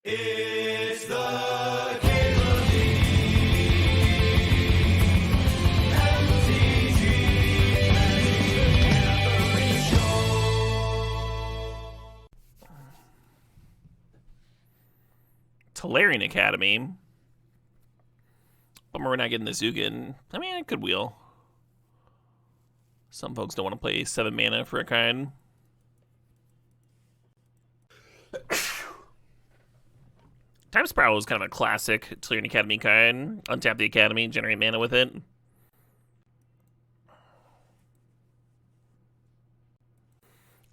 It's the Cable MTG Show. Tolarian Academy. Bummer we're not getting the Zugin. I mean, it could wheel. Some folks don't want to play 7 mana for a card. Time Spiral was kind of a classic Tolarian Academy card. Untap the Academy, generate mana with it.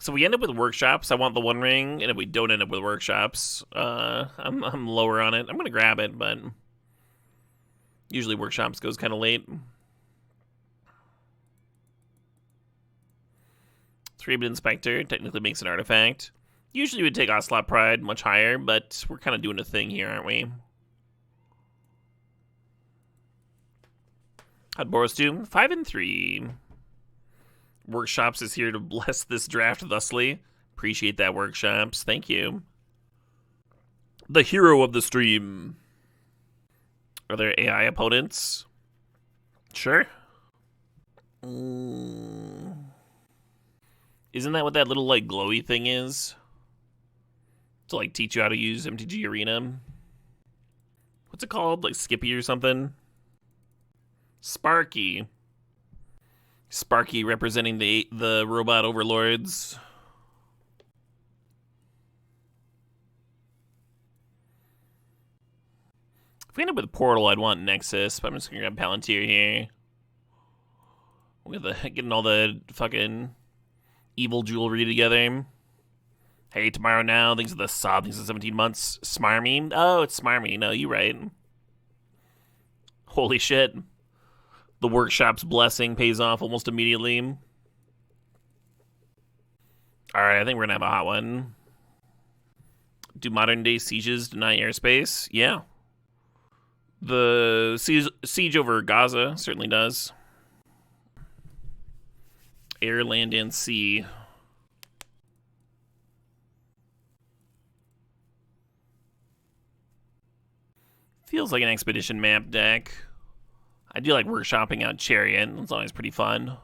So we end up with Workshops. I want the One Ring, and if we don't end up with Workshops, I'm lower on it. I'm going to grab it, but usually Workshops goes kind of late. Thraben Inspector technically makes an artifact. Usually we'd take Ocelot Pride much higher, but we're kind of doing a thing here, aren't we? How'd Boros do? 5 and 3. Workshops is here to bless this draft thusly. Appreciate that, Workshops. Thank you. The hero of the stream. Are there AI opponents? Sure. Isn't that what that little, like, glowy thing is? To, like, teach you how to use MTG Arena? What's it called? Like, Skippy or something? Sparky. Sparky representing the robot overlords. If we end up with Portal, I'd want Nexus, but I'm just gonna grab Palantir here. We're getting all the fucking evil jewelry together. Hey, tomorrow now, things of the sob, things of 17 months. Smarmy? Oh, it's Smarmy. No, you right. Holy shit. The Workshop's blessing pays off almost immediately. Alright, I think we're gonna have a hot one. Do modern day sieges deny airspace? Yeah. The siege over Gaza certainly does. Air, land, and sea. Feels like an expedition map deck. I do like workshopping out Chariot. It's always pretty fun.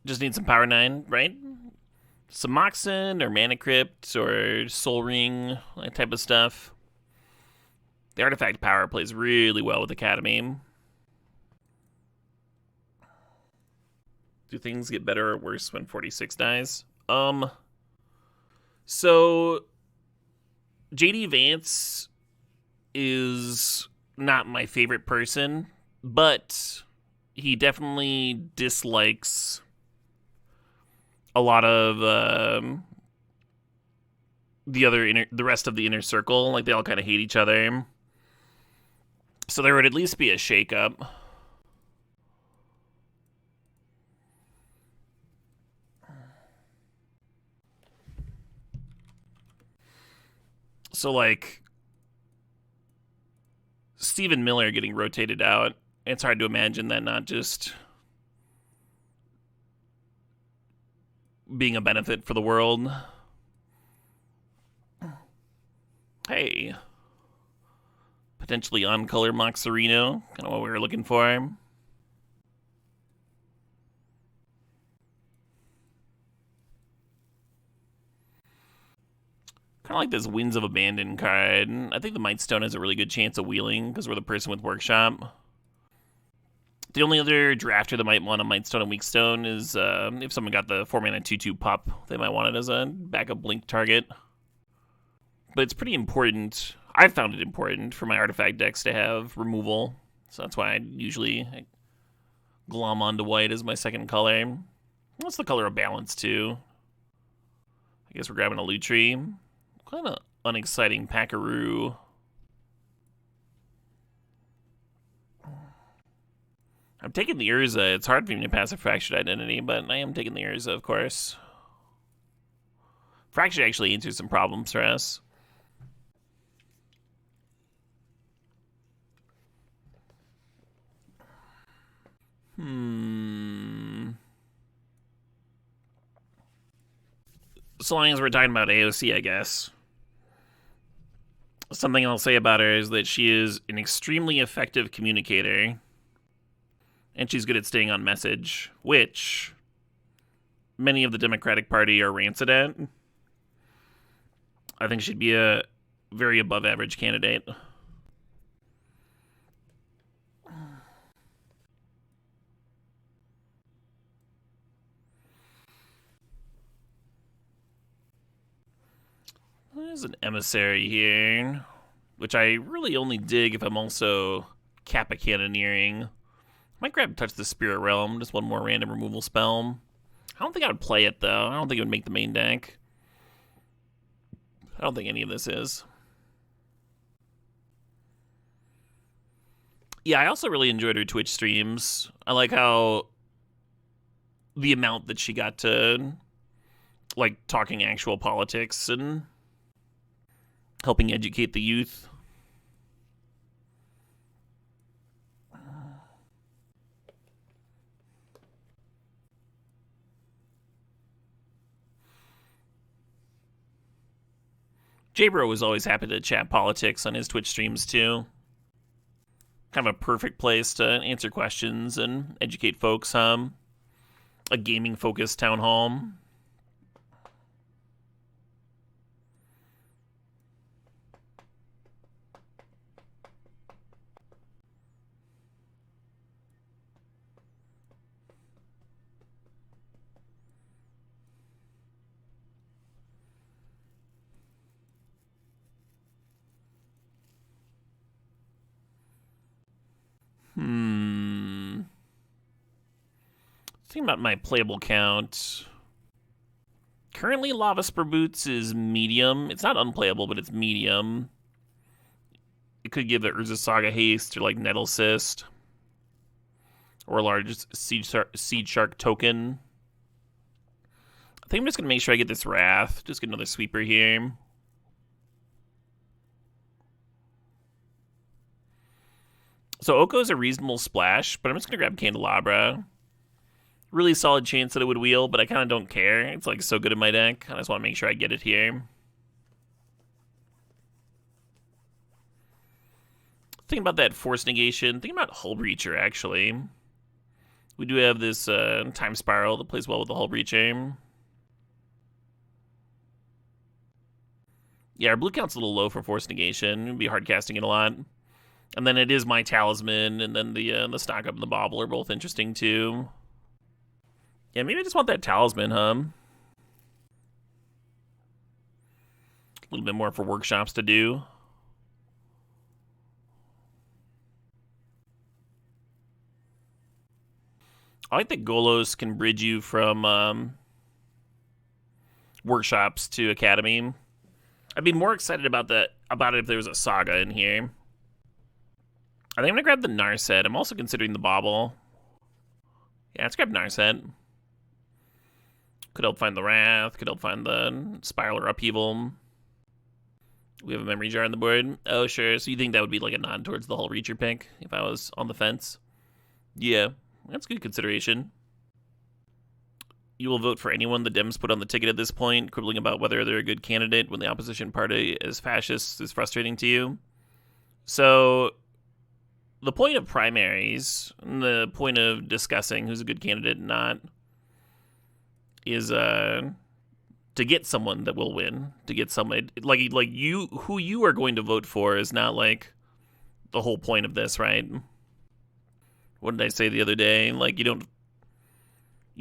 Just need some Power 9, right? Some Moxen or Mana Crypt or Soul Ring, that type of stuff. The artifact power plays really well with Academy. Do things get better or worse when 46 dies? So JD Vance is not my favorite person, but he definitely dislikes a lot of the rest of the inner circle. Like, they all kind of hate each other. So there would at least be a shakeup. So, like, Stephen Miller getting rotated out, it's hard to imagine that not just being a benefit for the world. Hey. Potentially on-color Moxarino, kind of what we were looking for. Kind of like this Winds of Abandon card. I think the Mightstone has a really good chance of wheeling because we're the person with Workshop. The only other drafter that might want a Mightstone and Weakstone is if someone got the 4-mana 2/2 pup, they might want it as a backup blink target. But it's pretty important. I've found it important for my artifact decks to have removal. So that's why I usually glom onto white as my second color. What's the color of balance, too? I guess we're grabbing a Lutri. Kind of unexciting Packaroo. I'm taking the Urza. It's hard for me to pass a Fractured Identity, but I am taking the Urza, of course. Fractured actually answers some problems for us. So long as we're talking about AOC, I guess. Something I'll say about her is that she is an extremely effective communicator. And she's good at staying on message, which many of the Democratic Party are rancid at. I think she'd be a very above average candidate. There's an emissary here, which I really only dig if I'm also Kappa Cannoneering. Might grab Touch the Spirit Realm, just one more random removal spell. I don't think I would play it, though. I don't think it would make the main deck. I don't think any of this is. Yeah, I also really enjoyed her Twitch streams. I like how the amount that she got to, like, talking actual politics and helping educate the youth. J-Bro was always happy to chat politics on his Twitch streams, too. Kind of a perfect place to answer questions and educate folks, A gaming-focused town hall. Thinking about my playable count. Currently, Lava Spur Boots is medium. It's not unplayable, but it's medium. It could give the Urza Saga haste or like Nettlecyst. Or a large Seedshark token. I think I'm just going to make sure I get this Wrath. Just get another sweeper here. So Oko is a reasonable splash, but I'm just going to grab Candelabra. Really solid chance that it would wheel, but I kind of don't care. It's like so good in my deck. I just want to make sure I get it here. Thinking about that Force Negation. Thinking about Hull Breacher, actually. We do have this Time Spiral that plays well with the Hull Breacher. Yeah, our blue count's a little low for Force Negation. It'd be hard casting it a lot. And then it is my Talisman, and then the Stock Up and the Bauble are both interesting, too. Yeah, maybe I just want that Talisman, A little bit more for workshops to do. I like that Golos can bridge you from workshops to Academy. I'd be more excited about it if there was a Saga in here. I think I'm going to grab the Narset. I'm also considering the Bauble. Yeah, let's grab Narset. Could help find the Wrath. Could help find the Spiral or Upheaval. We have a Memory Jar on the board. Oh, sure. So you think that would be like a nod towards the Hull Reacher pick if I was on the fence? Yeah, that's good consideration. You will vote for anyone the Dems put on the ticket at this point, quibbling about whether they're a good candidate when the opposition party is fascist is frustrating to you. So the point of primaries, and the point of discussing who's a good candidate and not, is to get someone that will win, to get someone like you, who you are going to vote for is not like the whole point of this, right? What did I say the other day? Like you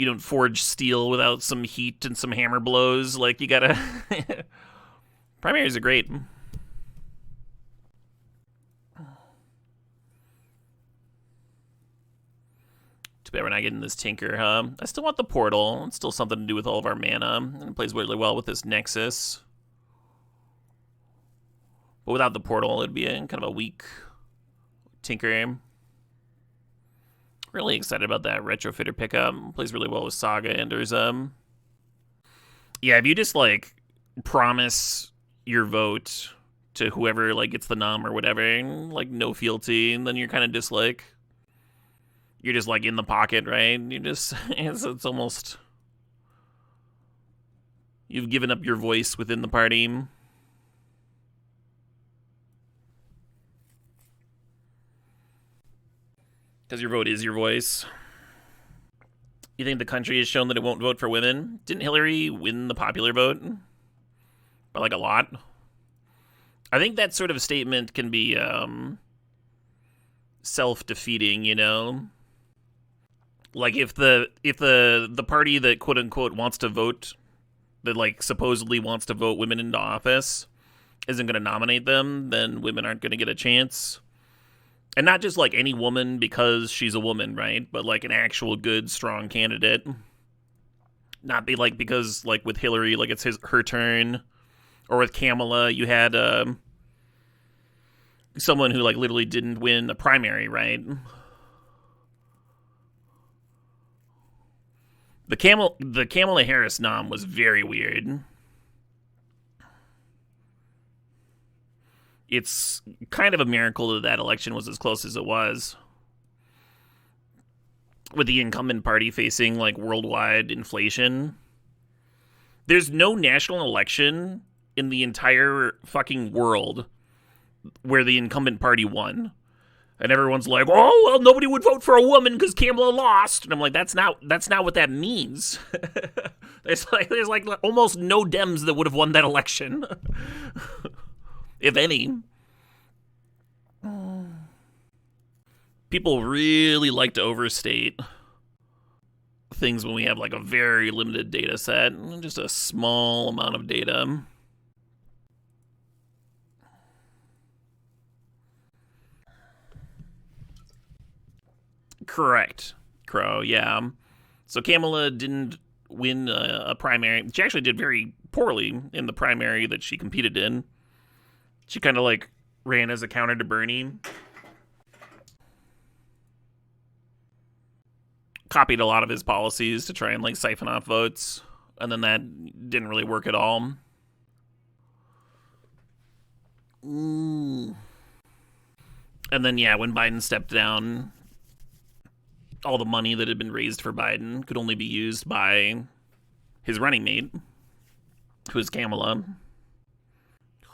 don't forge steel without some heat and some hammer blows. Like you gotta primaries are great. Too bad we're not getting this Tinker, I still want the Portal. It's still something to do with all of our mana. And it plays really well with this Nexus. But without the Portal, it'd be a kind of a weak Tinker. Really excited about that Retrofitter pickup. Plays really well with Saga and Urza. Yeah, if you just, like, promise your vote to whoever, like, gets the nom or whatever, and, like, no fealty, and then you're kind of just, like, you're just like in the pocket, right? You just it's almost you've given up your voice within the party. Because your vote is your voice. You think the country has shown that it won't vote for women? Didn't Hillary win the popular vote? By like a lot? I think that sort of statement can be self-defeating, you know? Like if the party that quote unquote wants to vote, that like supposedly wants to vote women into office, isn't going to nominate them, then women aren't going to get a chance. And not just like any woman because she's a woman, right? But like an actual good, strong candidate. Not be like because like with Hillary, like it's her turn. Or with Kamala, you had someone who like literally didn't win a primary, right? The Kamala Harris nom was very weird. It's kind of a miracle that that election was as close as it was. With the incumbent party facing, like, worldwide inflation. There's no national election in the entire fucking world where the incumbent party won. And everyone's like, oh, well, nobody would vote for a woman because Kamala lost. And I'm like, that's not what that means. There's like almost no Dems that would have won that election. If any. People really like to overstate things when we have like a very limited data set, just a small amount of data. Correct, Crow, yeah. So Kamala didn't win a primary. She actually did very poorly in the primary that she competed in. She kind of like ran as a counter to Bernie. Copied a lot of his policies to try and like siphon off votes. And then that didn't really work at all. And then, yeah, when Biden stepped down, all the money that had been raised for Biden could only be used by his running mate, who is Kamala.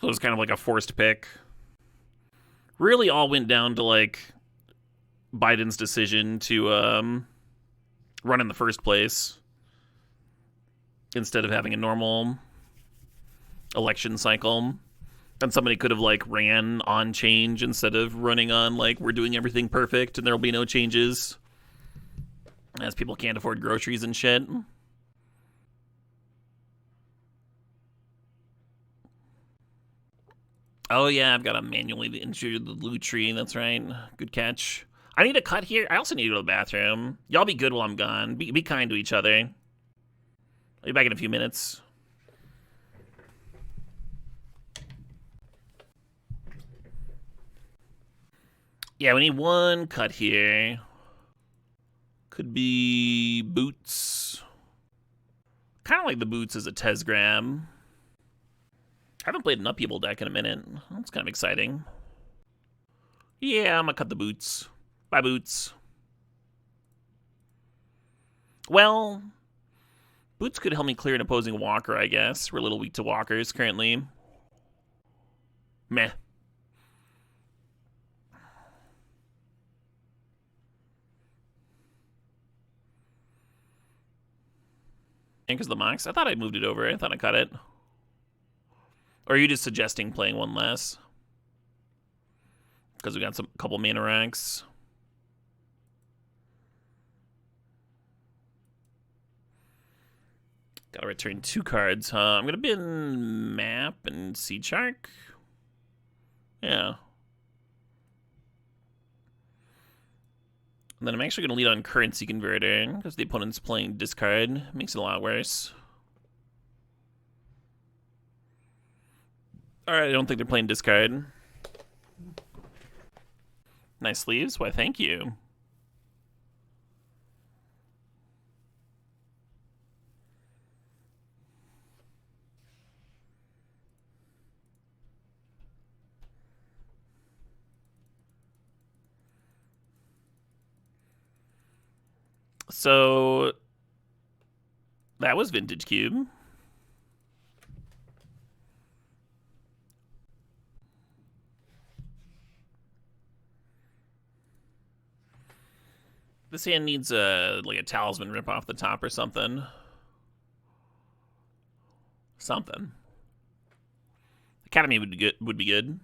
So it was kind of like a forced pick. Really all went down to, like, Biden's decision to run in the first place instead of having a normal election cycle. And somebody could have, like, ran on change instead of running on, like, we're doing everything perfect and there will be no changes. As people can't afford groceries and shit. Oh, yeah, I've got to manually enter the Lutri. That's right. Good catch. I need a cut here. I also need to go to the bathroom. Y'all be good while I'm gone. Be kind to each other. I'll be back in a few minutes. Yeah, we need one cut here. Could be Boots. Kind of like the Boots as a Tezz grab. I haven't played an Upheaval deck in a minute. That's kind of exciting. Yeah, I'm gonna cut the Boots. Bye, Boots. Well, Boots could help me clear an opposing walker, I guess. We're a little weak to walkers currently. Meh. Because the Mox? I thought I moved it over. I thought I cut it. Or are you just suggesting playing one less? Because we got a couple mana ranks. Gotta return 2 cards, huh? I'm gonna bin Map and Seedshark. Yeah. And then I'm actually gonna lead on Currency Converter, because the opponent's playing discard. Makes it a lot worse. Alright, I don't think they're playing discard. Nice sleeves. Why, thank you. So that was Vintage Cube. This hand needs like a talisman rip off the top or something. Academy would be good.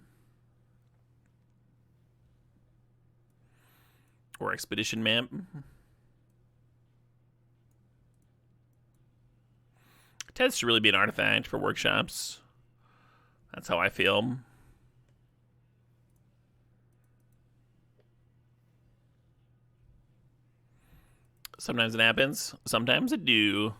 Or Expedition Map. Tezz should really be an artifact for workshops. That's how I feel. Sometimes it happens. Sometimes it do.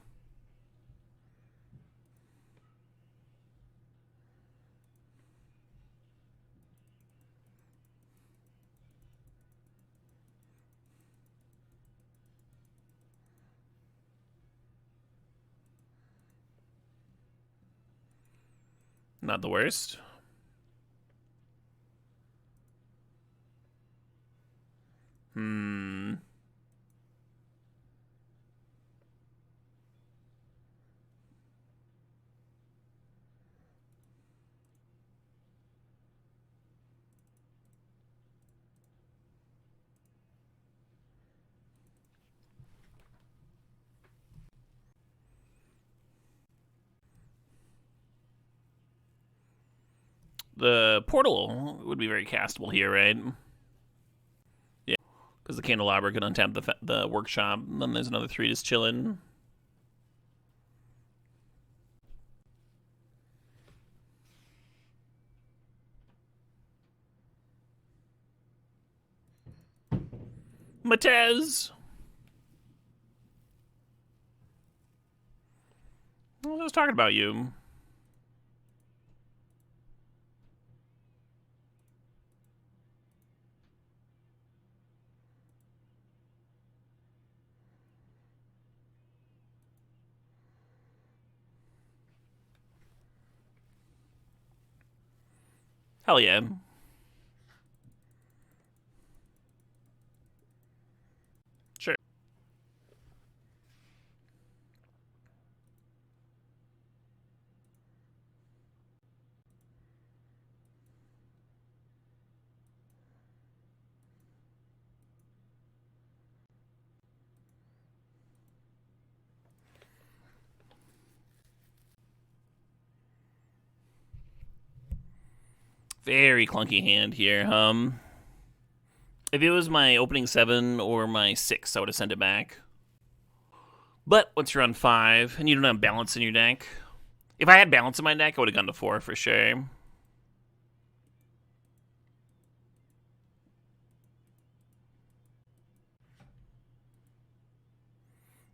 Not the worst. The portal would be very castable here, right? Yeah, because the Candelabra could untap the workshop, and then there's another 3 just chilling. Tezz. I was talking about you. Hell yeah. Sure. Very clunky hand here. If it was my opening 7 or my 6, I would have sent it back. But once you're on 5 and you don't have balance in your deck, if I had balance in my deck, I would have gone to 4 for sure.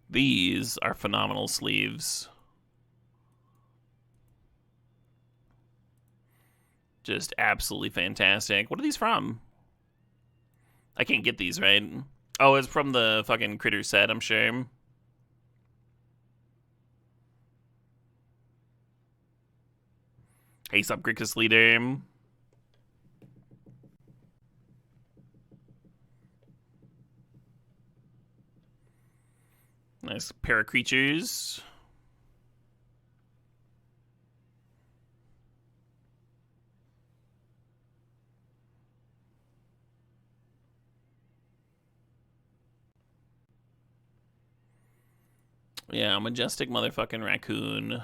These are phenomenal sleeves. Just absolutely fantastic. What are these from? I can't get these, right? Oh, it's from the fucking Critter set, I'm sure. Ace up Grixis Leader. Nice pair of creatures. Yeah, majestic motherfucking raccoon.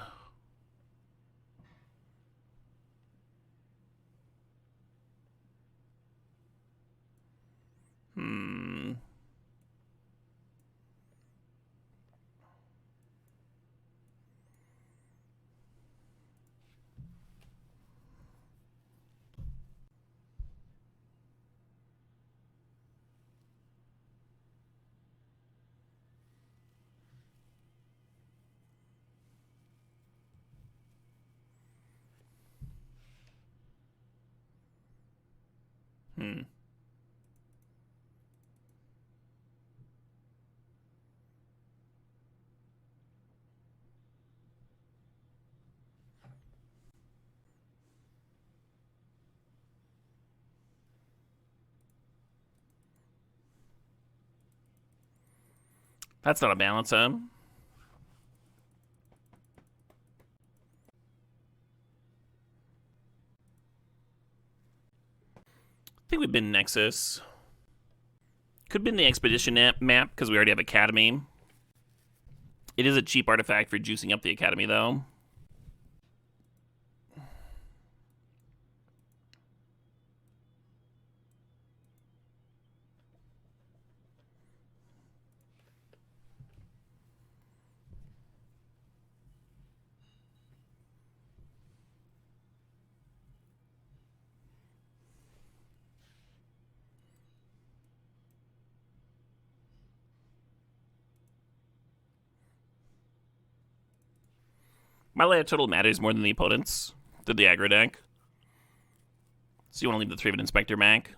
That's not a balance, huh? I think we've been Nexus. Could have been the Expedition map, because we already have Academy. It is a cheap artifact for juicing up the Academy, though. My layout total matters more than the opponent's, than the aggro deck. So you want to leave the Thraben Inspector back.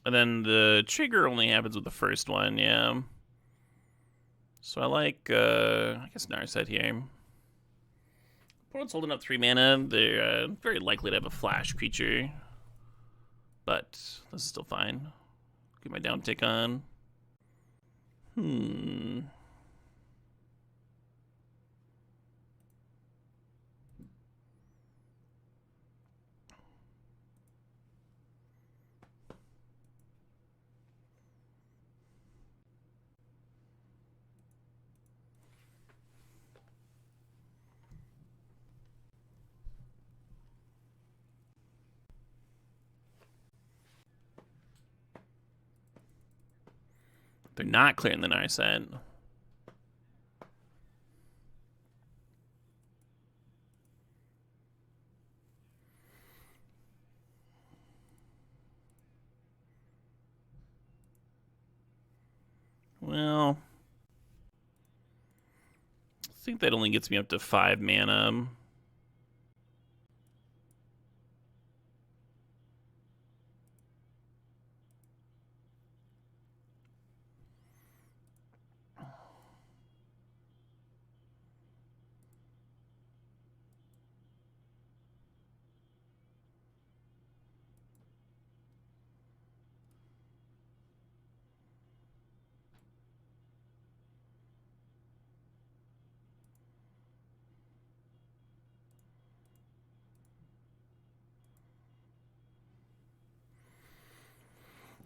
And then the trigger only happens with the first one, yeah. So I like, I guess Narset here. Opponent's holding up 3 mana. They're very likely to have a flash creature. But this is still fine. Get my down tick on. They're not clearing the Narset. Well, I think that only gets me up to 5 mana.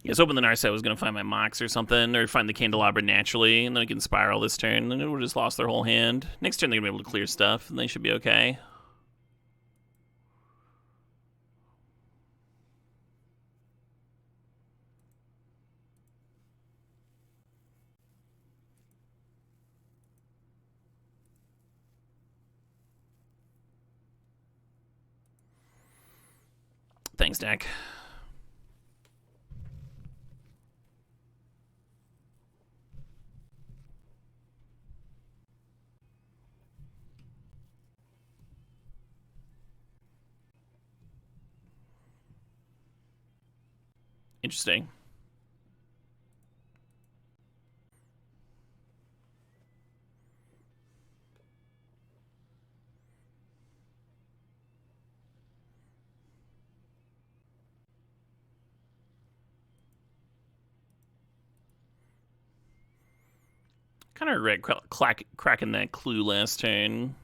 Yeah, I was hoping the Narset was going to find my Mox or something, or find the Candelabra naturally, and then I can spiral this turn, and then it would have just lost their whole hand. Next turn they're going to be able to clear stuff, and they should be okay. Thanks, Dak. Interesting. Kind of regret cracking that clue last turn.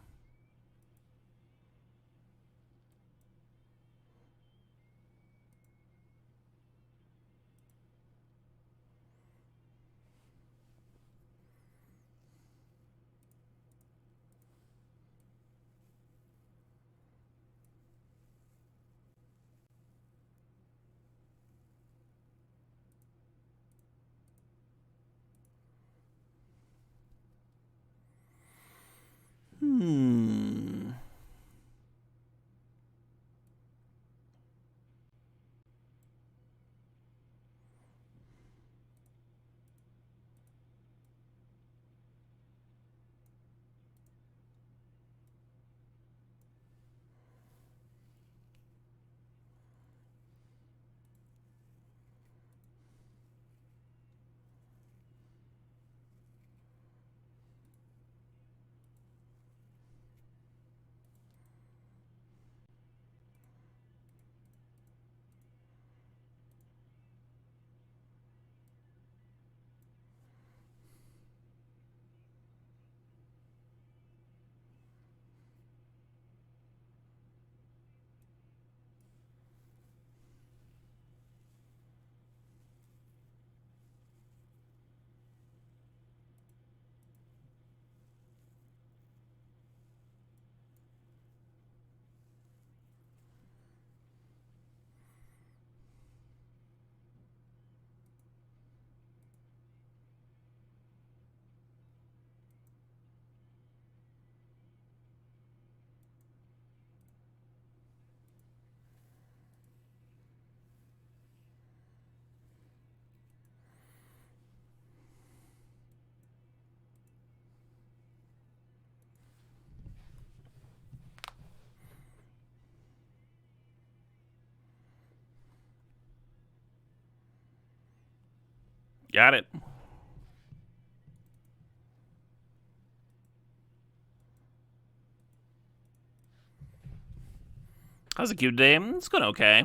Got it. How's it queued today? It's going okay.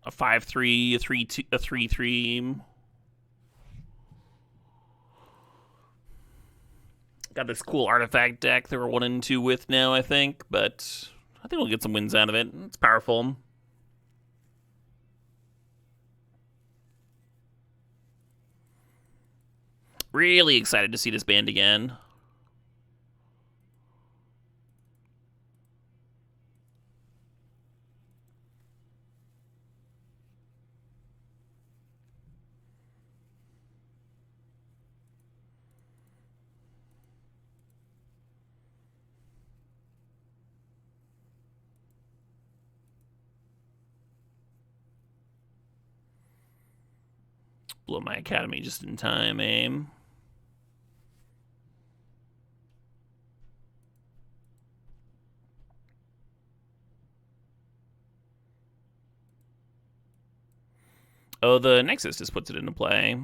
A 5-3, a 3-2, a 3-3. Got this cool artifact deck that we're 1 and 2 with now, I think, but I think we'll get some wins out of it. It's powerful. Really excited to see this band again. Blow my academy just in time, aim. Oh, the Nexus just puts it into play.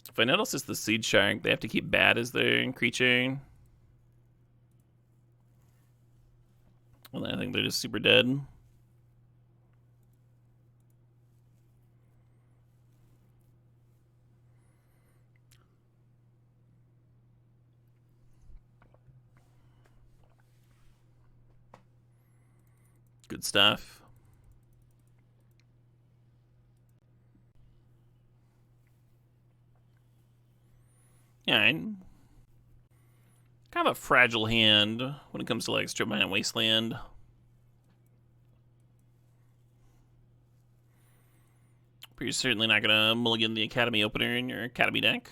If I notice it's the Seedshark, they have to keep bad as their creature. Well, I think they're just super dead. Good stuff. Yeah, kind of a fragile hand when it comes to like Strip Mine Wasteland. But you're certainly not gonna mulligan the Academy opener in your Academy deck.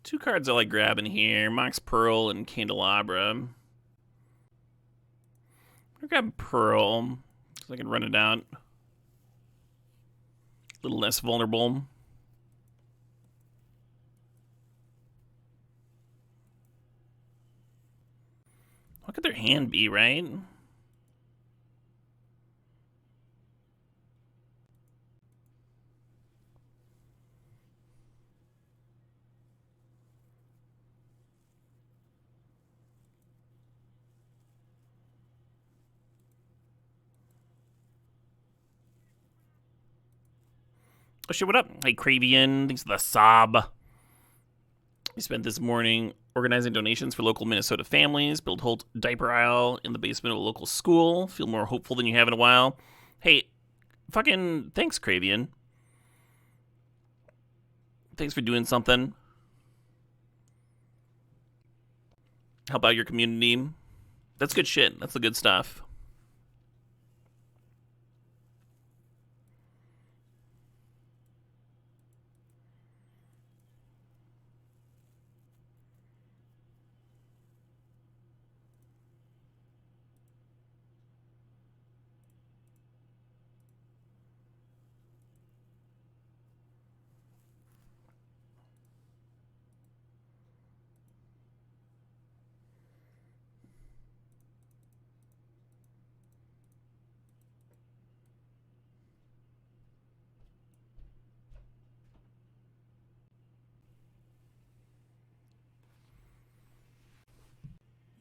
Two cards I like grabbing here, Mox Pearl and Candelabra. I'm gonna grab Pearl, so I can run it out. A little less vulnerable. What could their hand be, right? Oh shit, what up? Hey, Cravian, thanks for the sob. We spent this morning organizing donations for local Minnesota families, build Holt diaper aisle in the basement of a local school. Feel more hopeful than you have in a while. Hey, fucking thanks, Cravian. Thanks for doing something. Help out your community. That's good shit. That's the good stuff.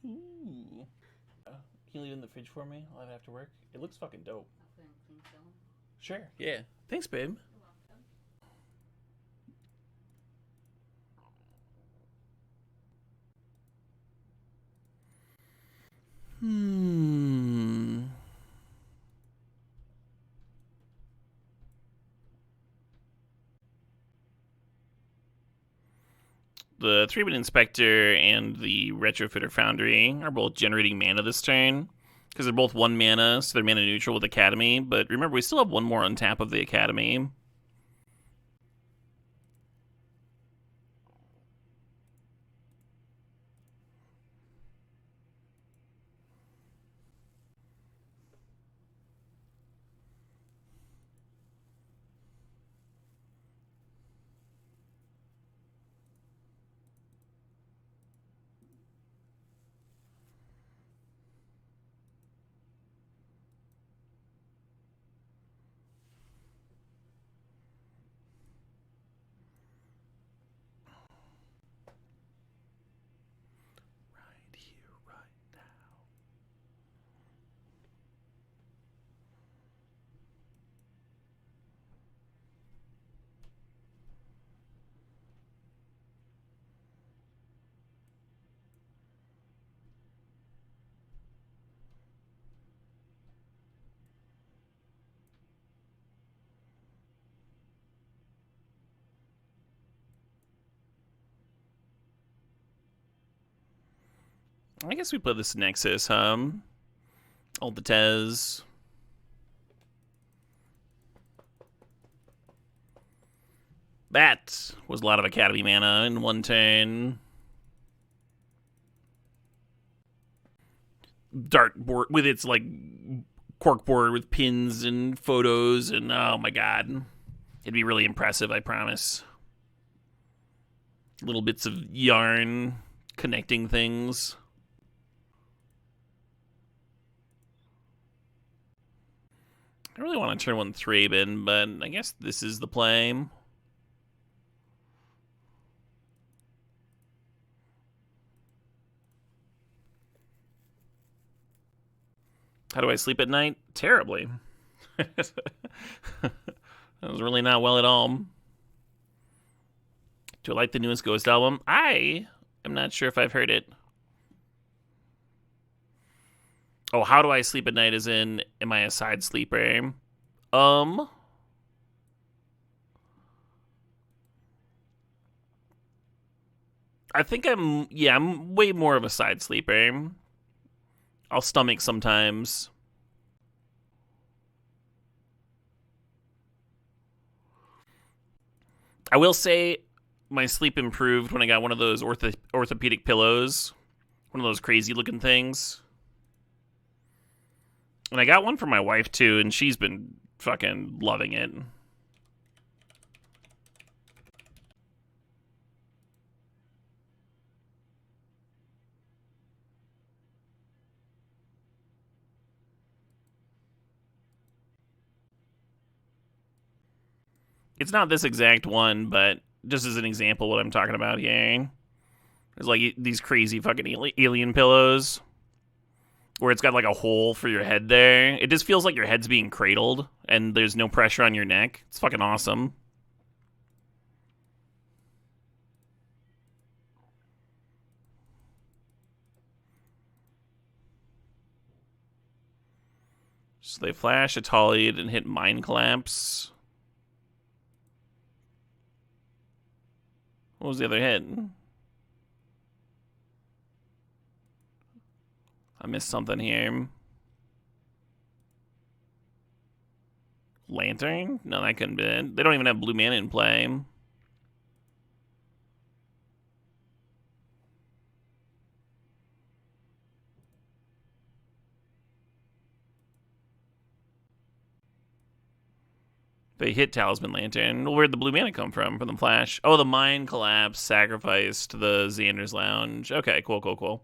Ooh. Can you leave it in the fridge for me? I'll have it after work. It looks fucking dope. Sure. Yeah. Thanks, babe. The Thraben Inspector and the Retrofitter Foundry are both generating mana this turn, because they're both 1 mana, so they're mana neutral with Academy. But remember, we still have 1 more on tap of the Academy. I guess we play this Nexus, All the Tezz. That was a lot of Academy mana in one turn. Dart board with its like cork board with pins and photos, and oh my god, it'd be really impressive, I promise. Little bits of yarn connecting things. I really want to turn one Thraben, but I guess this is the play. How do I sleep at night? Terribly. That was really not well at all. Do I like the newest Ghost album? I am not sure if I've heard it. Oh, how do I sleep at night as in, am I a side sleeper? I think I'm way more of a side sleeper. I'll stomach sometimes. I will say my sleep improved when I got one of those orthopedic pillows. One of those crazy looking things. And I got one for my wife too, and she's been fucking loving it. It's not this exact one, but just as an example what I'm talking about here. There's like these crazy fucking alien pillows where it's got like a hole for your head there. It just feels like your head's being cradled and there's no pressure on your neck. It's fucking awesome. So they flash a Tollied and hit Mind Collapse. What was the other hit? I missed something here. Lantern? No, that couldn't be it. They don't even have blue mana in play. They hit Talisman Lantern. Well, where'd the blue mana come from the flash? Oh, the Mind Collapse sacrificed the Xander's Lounge. Okay, cool.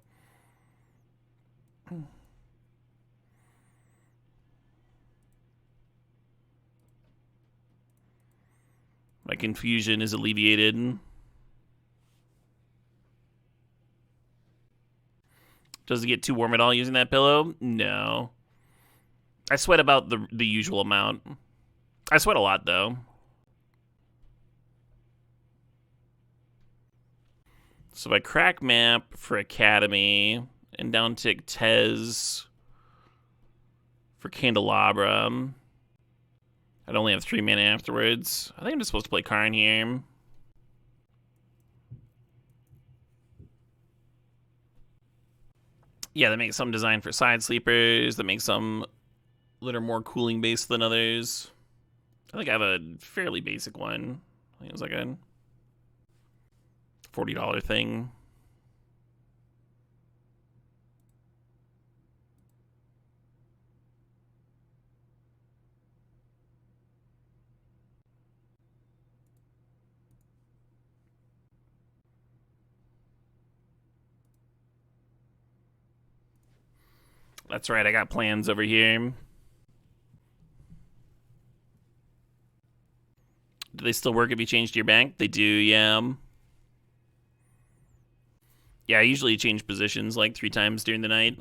My confusion is alleviated. Does it get too warm at all using that pillow? No. I sweat about the usual amount. I sweat a lot, though. So if I crack map for Academy and downtick Tezz for Candelabra, I'd only have 3 mana afterwards. I think I'm just supposed to play Karn here. Yeah, that makes some designed for side sleepers. That makes some that are more cooling based than others. I think I have a fairly basic one. I think it was like a $40 thing. That's right, I got plans over here. Do they still work if you change to your bank? They do, yeah. Yeah, I usually change positions like 3 times during the night.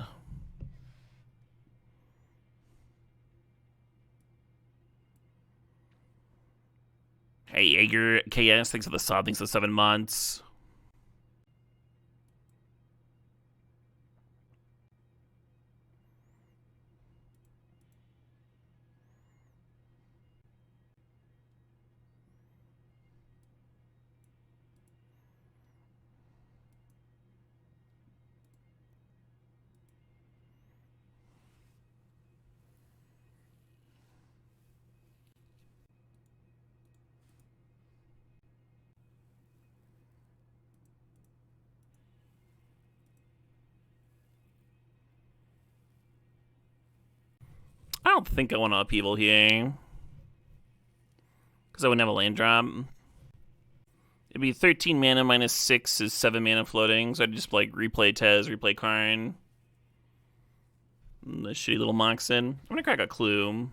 Hey, Jaeger KS, thanks for the sub, thanks for the 7 months. I don't think I want to Upheaval here. Because I wouldn't have a land drop. It'd be 13 mana minus 6 is 7 mana floating. So I'd just like replay Tezz, replay Karn. And the shitty little Moxen. I'm going to crack a Clue.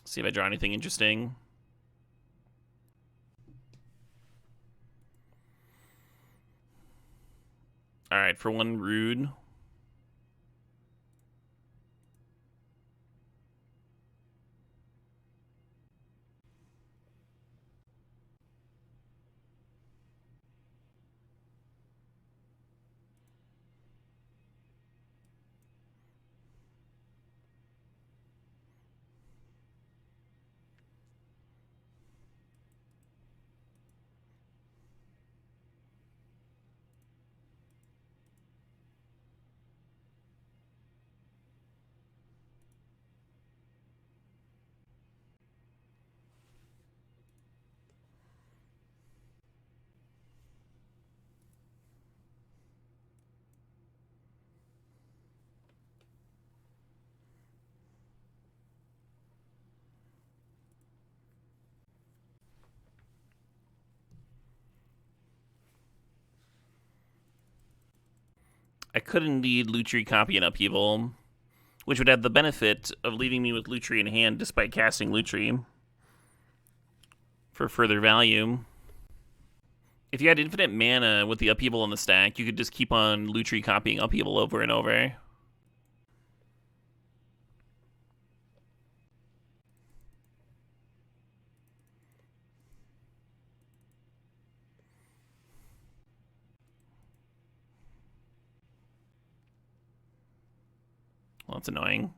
See if I draw anything interesting. Alright, for one rude. I could indeed Lutri copy an Upheaval, which would have the benefit of leaving me with Lutri in hand despite casting Lutri for further value. If you had infinite mana with the Upheaval on the stack, you could just keep on Lutri copying Upheaval over and over. Well, that's annoying.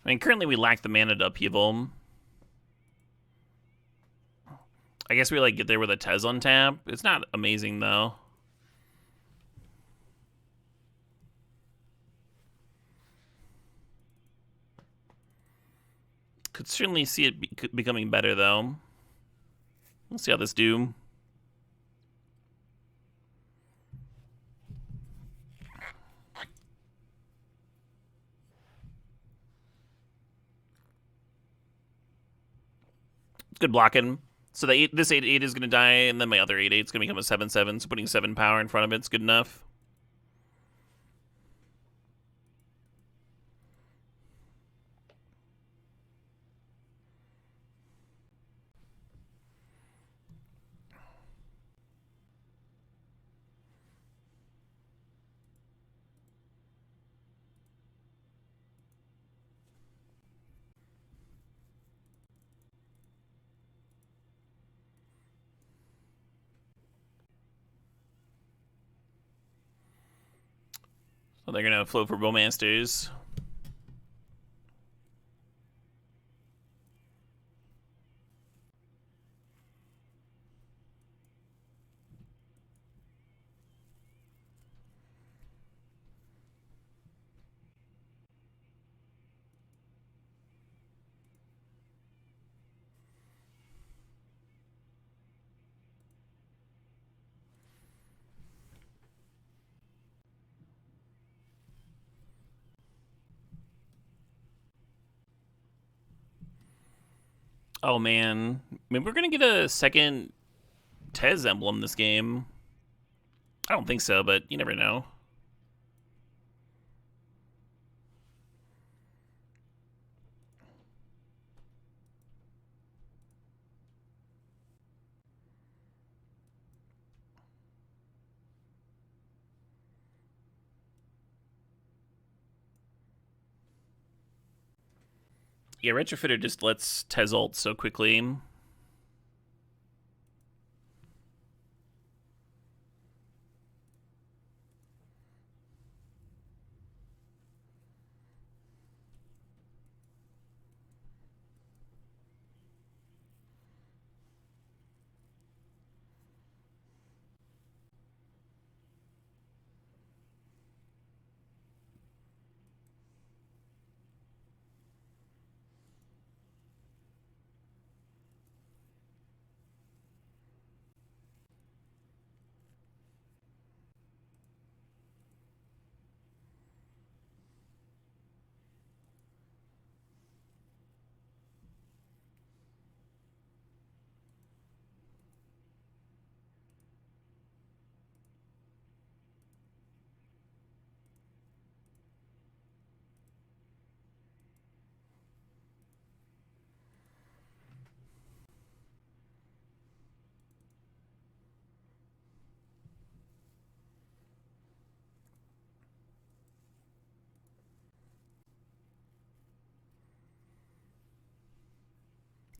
I mean, currently we lack the mana to Upheaval. I guess we like get there with a Tezz on tap. It's not amazing though. Could certainly see it becoming better though. We'll see how this do. It's good blocking. So this 8/8 is going to die, and then my other 8/8 is going to become a 7/7, so putting 7 power in front of it's good enough. So they're going to float for Bowmasters. Oh man, maybe we're gonna get a second Tezz emblem this game. I don't think so, but you never know. Yeah, Retrofitter just lets Tezz ult so quickly.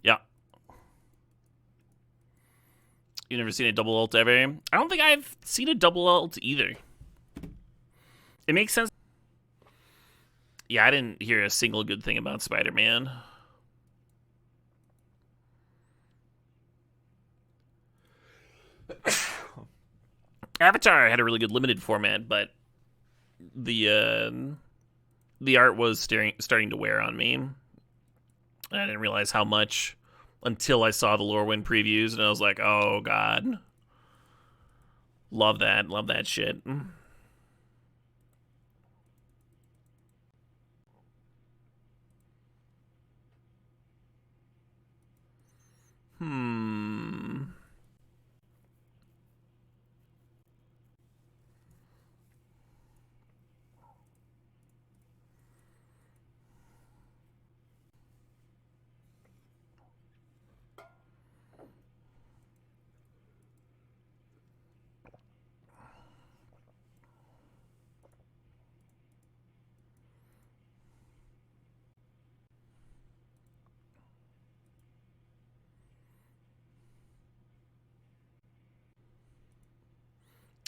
Yeah. You never seen a double ult ever? I don't think I've seen a double ult either. It makes sense. Yeah, I didn't hear a single good thing about Spider-Man. Avatar had a really good limited format, but the art was starting to wear on me. I didn't realize how much until I saw the Lorwyn previews, and I was like, oh god. Love that shit.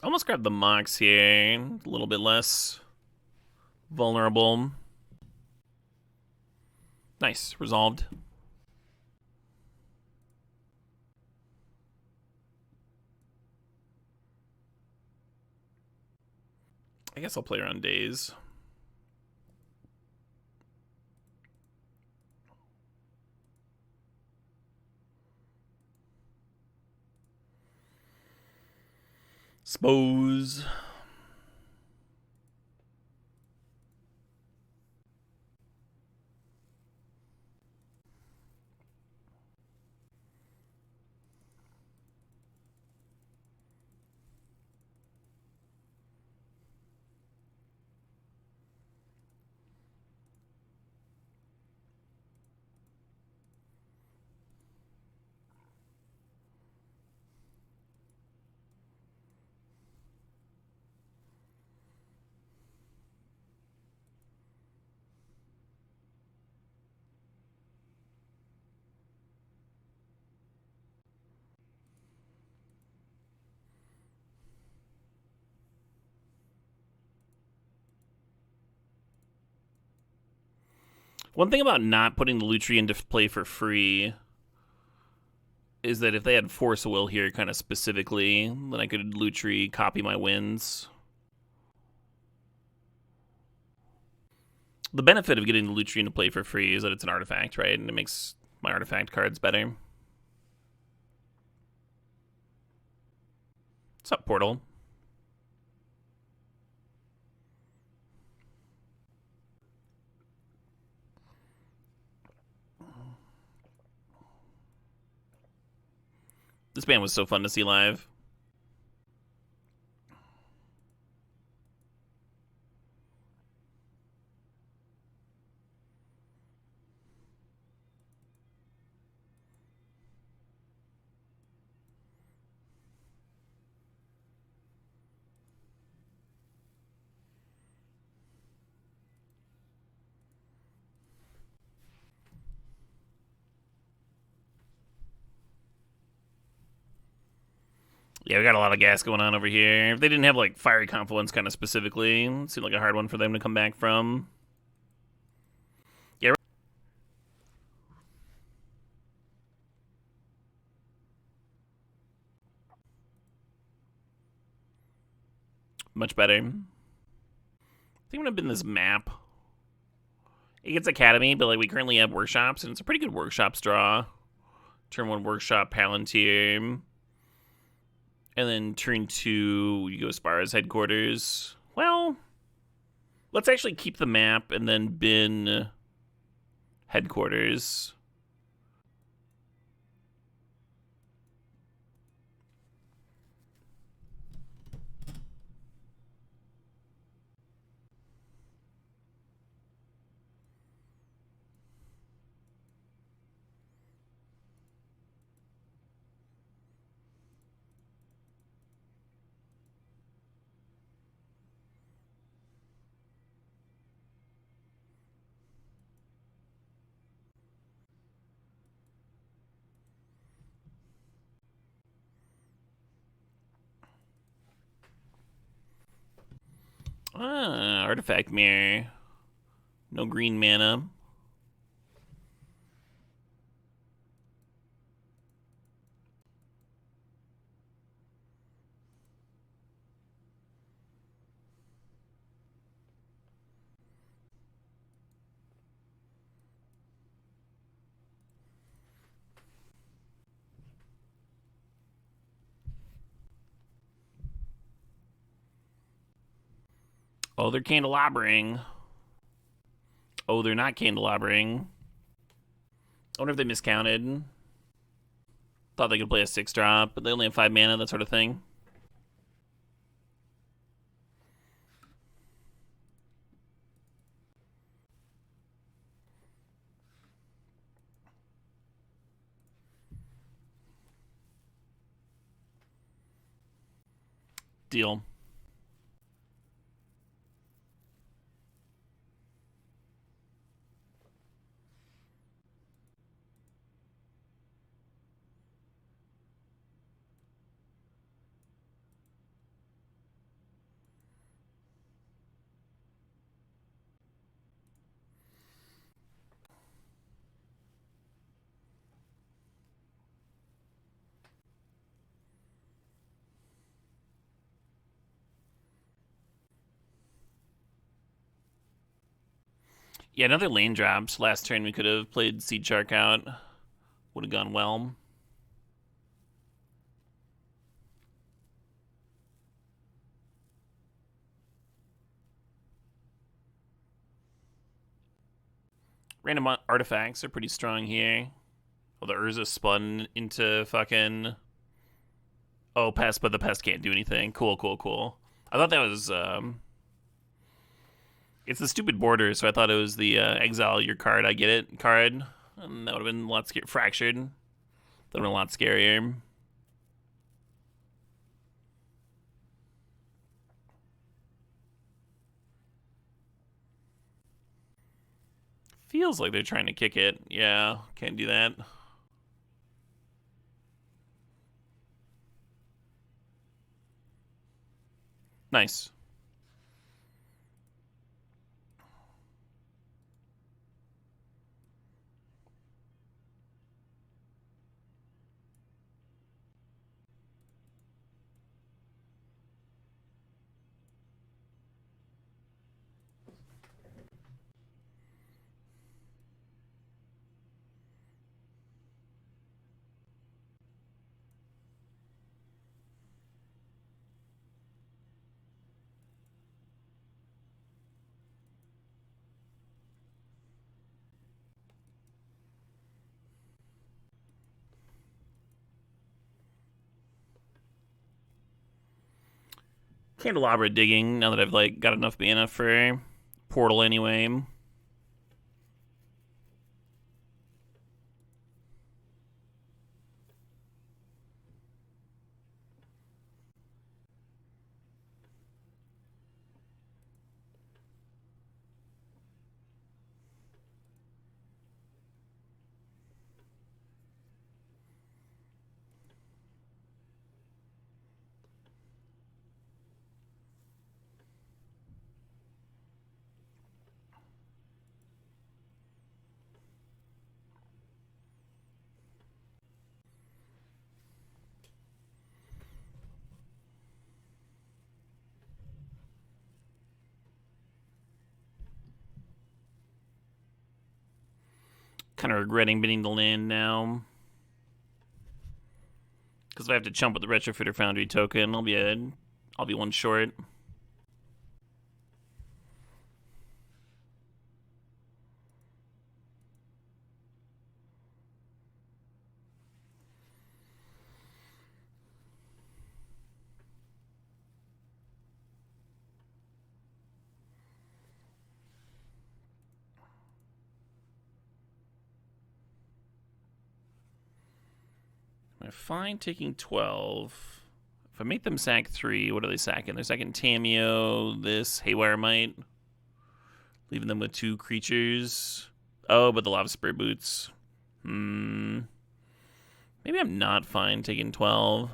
Almost grabbed the Mox here. A little bit less vulnerable. Nice. Resolved. I guess I'll play around days. Suppose. One thing about not putting the Lutri into play for free is that if they had Force of Will here kind of specifically, then I could Lutri copy my wins. The benefit of getting the Lutri into play for free is that it's an artifact, right? And it makes my artifact cards better. What's up, Portal? This band was so fun to see live. Yeah, we got a lot of gas going on over here. If they didn't have, like, Fiery Confluence kind of specifically, it seemed like a hard one for them to come back from. Yeah. Much better. I think I'm gonna bin this map. It gets Academy, but, like, we currently have Workshops, and it's a pretty good Workshops draw. Turn 1 Workshop, Palantr. And then turn 2, you go Spara's headquarters. Well, let's actually keep the map and then bin headquarters. Artifact Mirror. No green mana. Oh, they're Candelabraing. Oh, they're not Candelabraing. I wonder if they miscounted. Thought they could play a 6-drop, but they only have 5 mana, that sort of thing. Deal. Yeah, another lane drops. Last turn we could have played Seedshark out. Would have gone well. Random artifacts are pretty strong here. Oh, the Urza spun into fucking... Oh, pest, but the pest can't do anything. Cool, cool, cool. I thought that was... It's the stupid border, so I thought it was the exile your card, I get it, card. And that would have been a lot fractured. That would have been a lot scarier. Feels like they're trying to kick it. Yeah, can't do that. Nice. Candelabra digging, now that I've, like, got enough mana for Portal anyway. Kind of regretting bidding the land now. Because if I have to chump with the Retrofitter Foundry token, I'll be one short. I'm fine taking 12. If I make them sack 3, what are they sacking? They're sacking Tameo, this, Haywire Might. Leaving them with 2 creatures. Oh, but the Lava Spirit Boots. Maybe I'm not fine taking 12.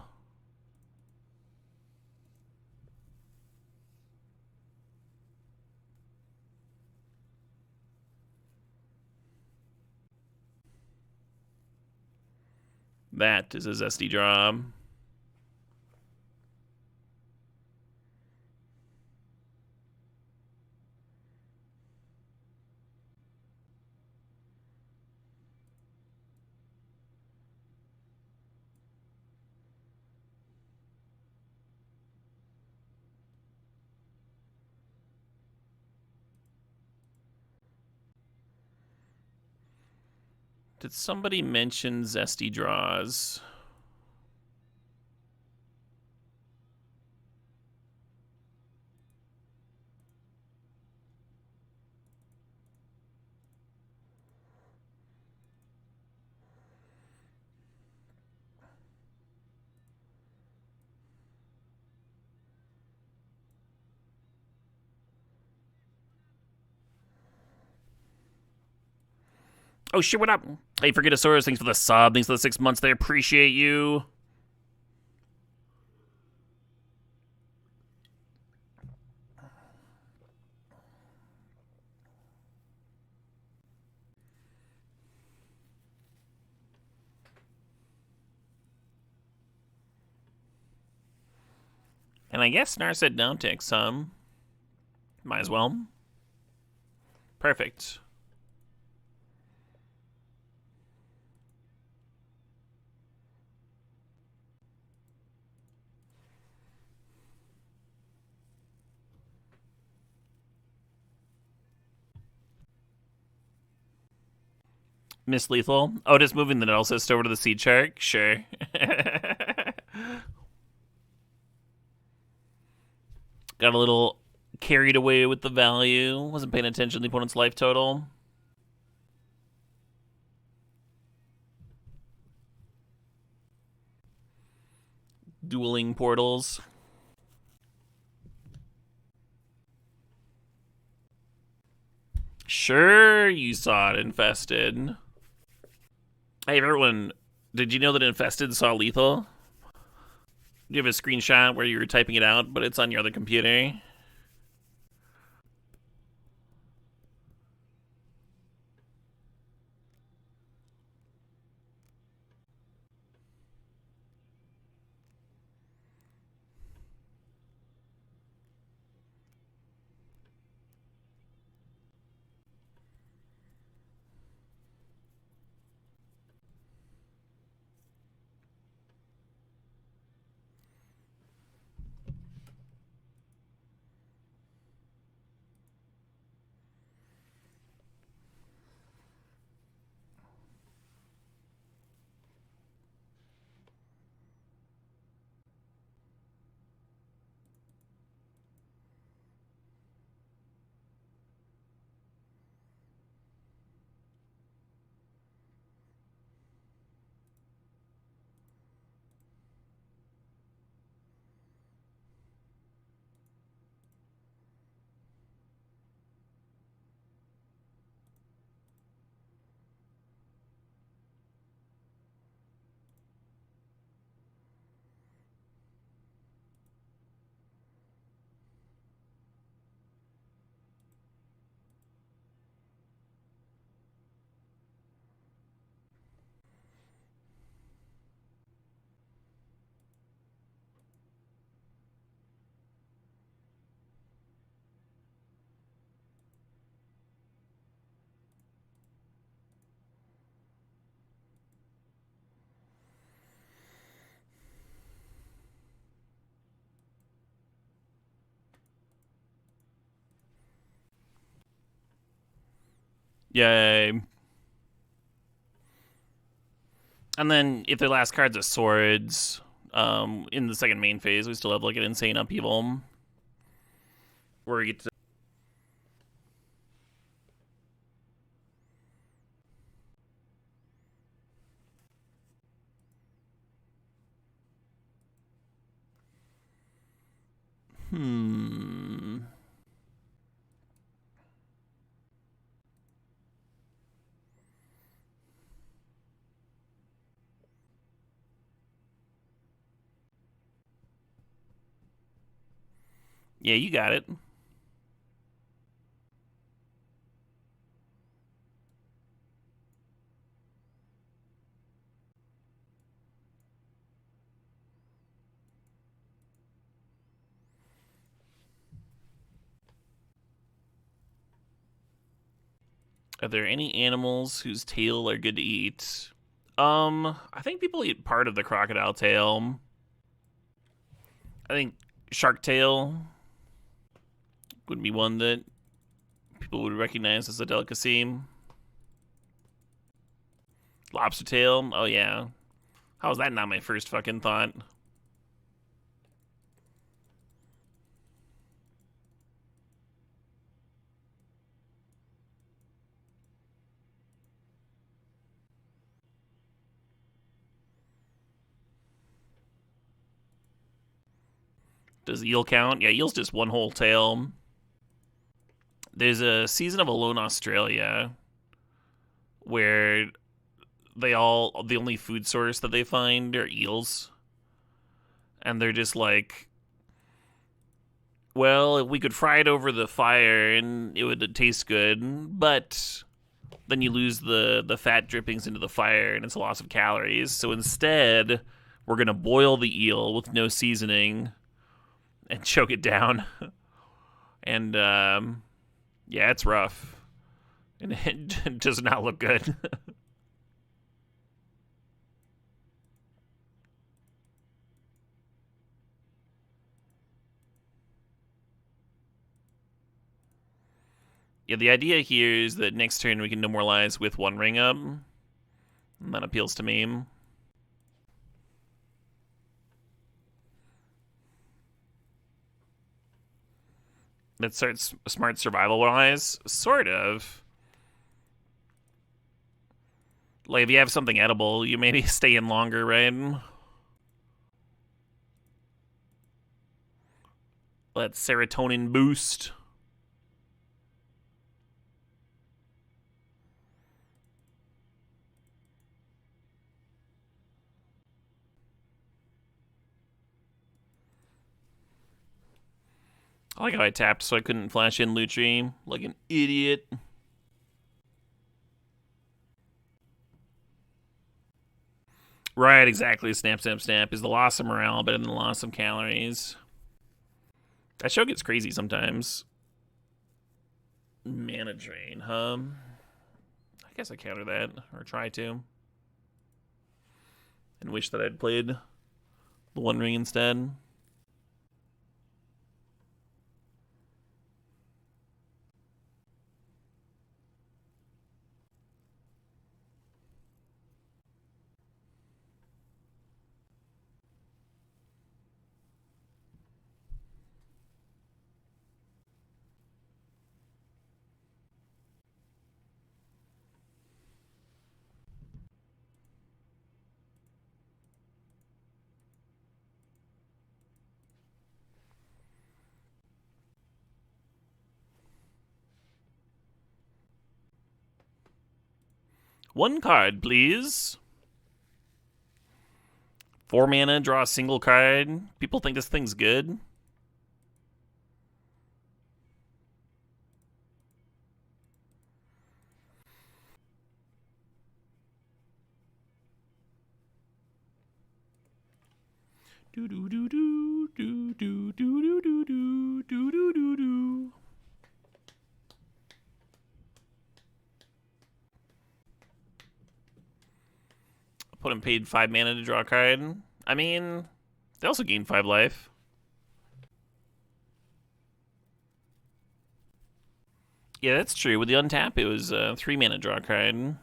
That is a zesty draw. Did somebody mention zesty draws? Oh shit, what up? Hey, Forgetasaurus, thanks for the sub. Thanks for the 6 months. They appreciate you. And I guess Narset down tick some. Might as well. Perfect. Miss Lethal. Oh, just moving the Nettlecyst over to the Seedshark? Sure. Got a little carried away with the value. Wasn't paying attention to the opponent's life total. Dueling portals. Sure, you saw it infested. Hey, everyone. Did you know that infested saw lethal? Do you have a screenshot where you were typing it out, but it's on your other computer? Yay. And then if their last card's a swords, in the second main phase, we still have like an insane upheaval. Where we get to Yeah, you got it. Are there any animals whose tail are good to eat? I think people eat part of the crocodile tail. I think shark tail would be one that people would recognize as a delicacy. Lobster tail? Oh, yeah. How was that not my first fucking thought? Does eel count? Yeah, eel's just one whole tail. There's a season of Alone Australia where the only food source that they find are eels. And they're just like, well, if we could fry it over the fire and it would taste good, but then you lose the fat drippings into the fire and it's a loss of calories. So instead, we're going to boil the eel with no seasoning and choke it down. And, yeah, it's rough. And it does not look good. Yeah, the idea here is that next turn we can demoralize with one ring up. And that appeals to me. That starts smart survival-wise? Sort of. Like, if you have something edible, you maybe stay in longer, right? That serotonin boost. I like how I tapped so I couldn't flash in Lutri like an idiot. Right, exactly. Snap, snap, snap is the loss of morale better than the loss of calories. That show gets crazy sometimes. Mana drain, huh? I guess I counter that, or try to. And wish that I'd played the One Ring instead. One card, please. 4 mana, draw a single card. People think this thing's good. Do do do do do do do do do do do do do do. Put him paid 5 mana to draw a card. I mean, they also gain 5 life. Yeah, that's true. With the untap, it was 3 mana draw card.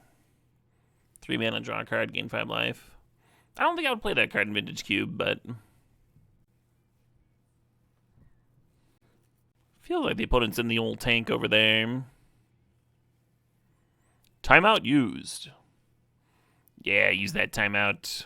3 mana draw card, gain 5 life. I don't think I would play that card in Vintage Cube, but feel like the opponent's in the old tank over there. Timeout used. Yeah, use that timeout.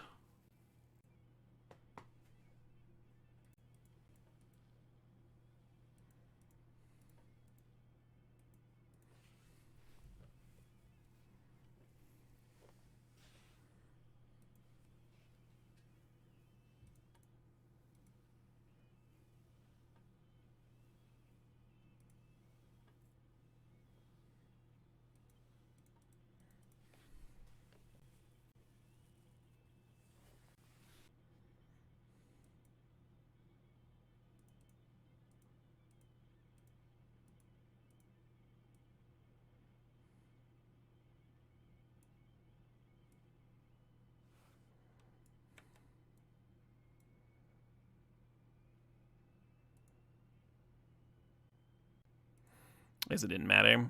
Guess it didn't matter.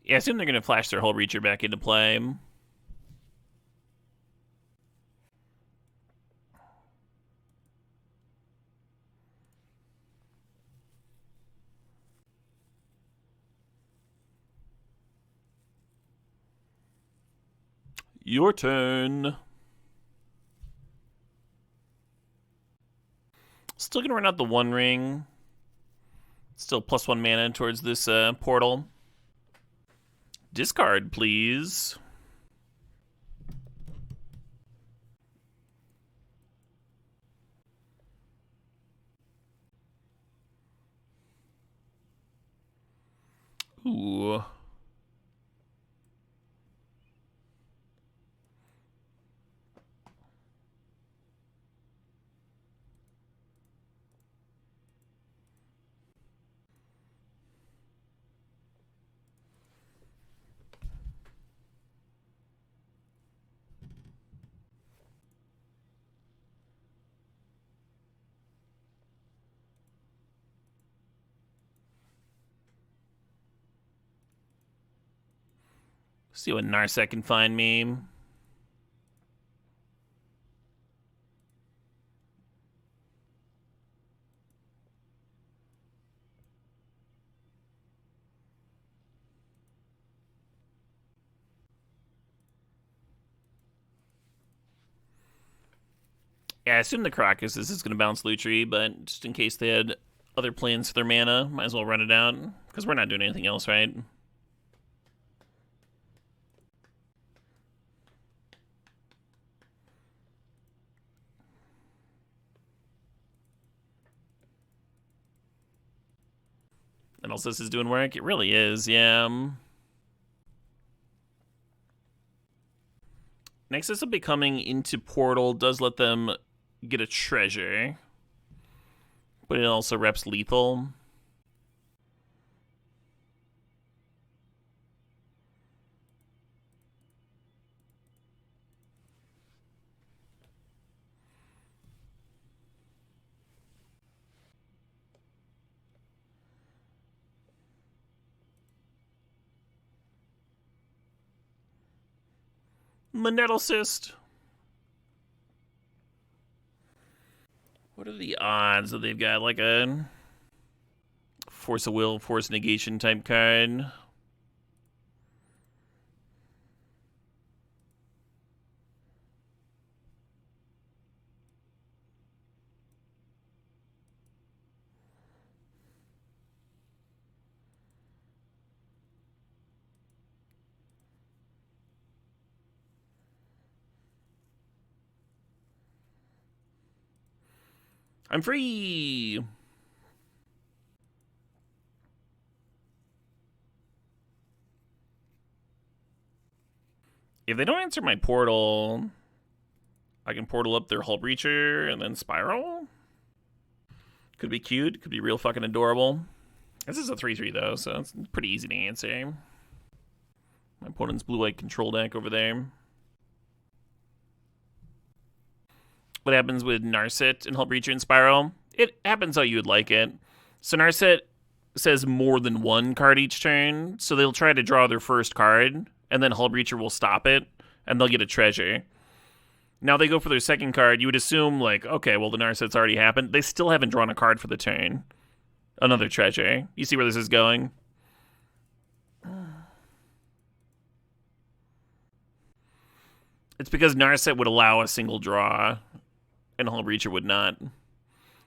Yeah, I assume they're going to flash their whole Reacher back into play. Your turn. Still going to run out the One Ring. Still +1 mana towards this portal. Discard, please. Ooh. See what Narset can find me. Yeah, I assume the Crocus is going to bounce Lutri, but just in case they had other plans for their mana, might as well run it out, because we're not doing anything else, right? And also this is doing work? It really is, yeah. Nexus of Becoming into Portal does let them get a treasure, but it also reps lethal. Nettlecyst. What are the odds that they've got like a Force of Will, Force Negation type card? I'm free! If they don't answer my portal, I can portal up their Hull Breacher and then Spiral. Could be cute, could be real fucking adorable. This is a 3-3 though, so it's pretty easy to answer. My opponent's blue-white control deck over there. What happens with Narset and Hull Breacher and Spiral? It happens how you would like it. So Narset says more than one card each turn, so they'll try to draw their first card, and then Hull Breacher will stop it, and they'll get a treasure. Now they go for their second card, you would assume, like, okay, well, the Narset's already happened. They still haven't drawn a card for the turn. Another treasure. You see where this is going? It's because Narset would allow a single draw, and Hull Breacher would not.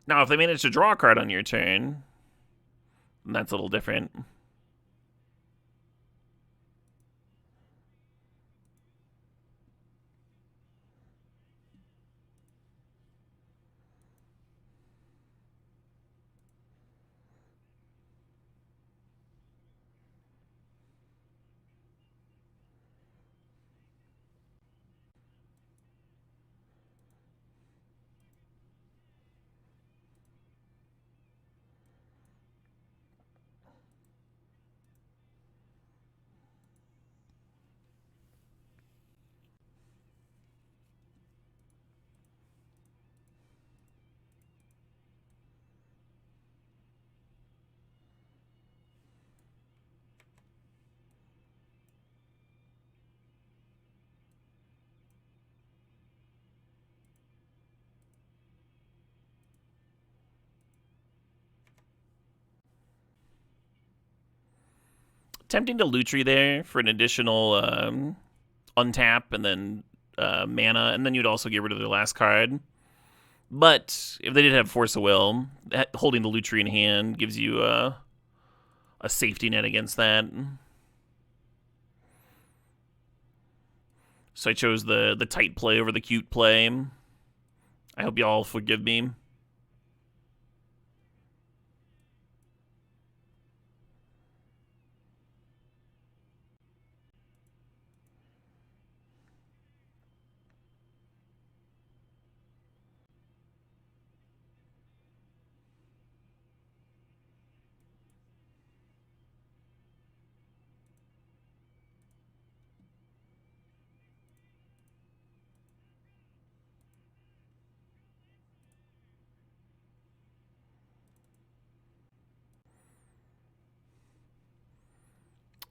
Now, if they manage to draw a card on your turn, then that's a little different. Tempting to Lutri there for an additional untap and then mana, and then you'd also get rid of their last card. But if they did have Force of Will, holding the Lutri in hand gives you a safety net against that. So I chose the tight play over the cute play. I hope y'all forgive me.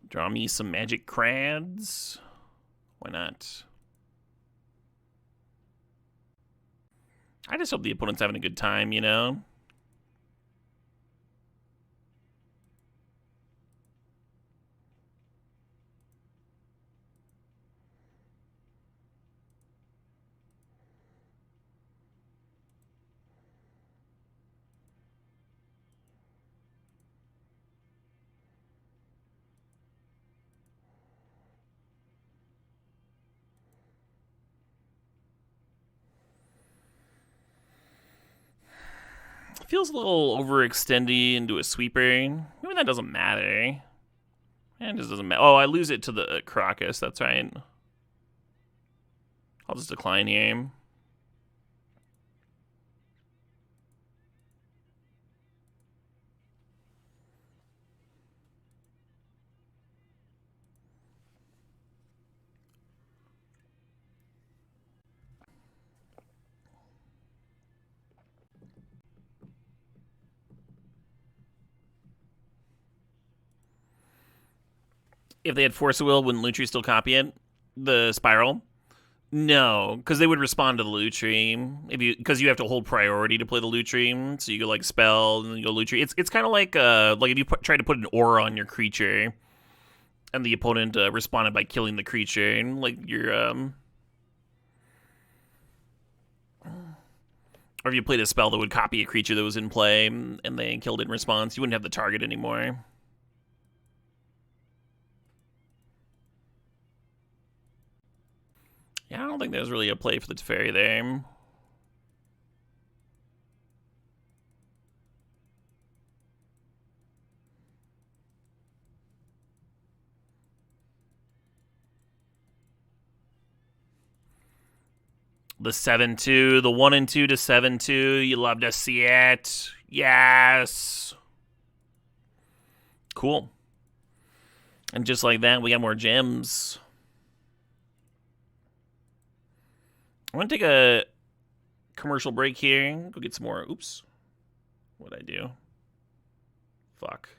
Draw me some magic crads. Why not? I just hope the opponent's having a good time, you know? Feels a little overextendy into a sweeper. Maybe that doesn't matter. It just doesn't matter. Oh, I lose it to the Crocus. That's right. I'll just decline here. If they had Force of Will, wouldn't Lutri still copy it? The Spiral? No, because they would respond to the Lutri. Because you have to hold priority to play the Lutri. So you go like Spell, and then you go Lutri. It's kind of like if you try to put an aura on your creature, and the opponent responded by killing the creature, and like you're or if you played a spell that would copy a creature that was in play, and they killed it in response, you wouldn't have the target anymore. Yeah, I don't think there's really a play for the Teferi there. The 7-2, the 1 and 2 to 7-2. You love to see it. Yes. Cool. And just like that, we got more gems. I'm going to take a commercial break here. Go get some more. Oops. What'd I do? Fuck.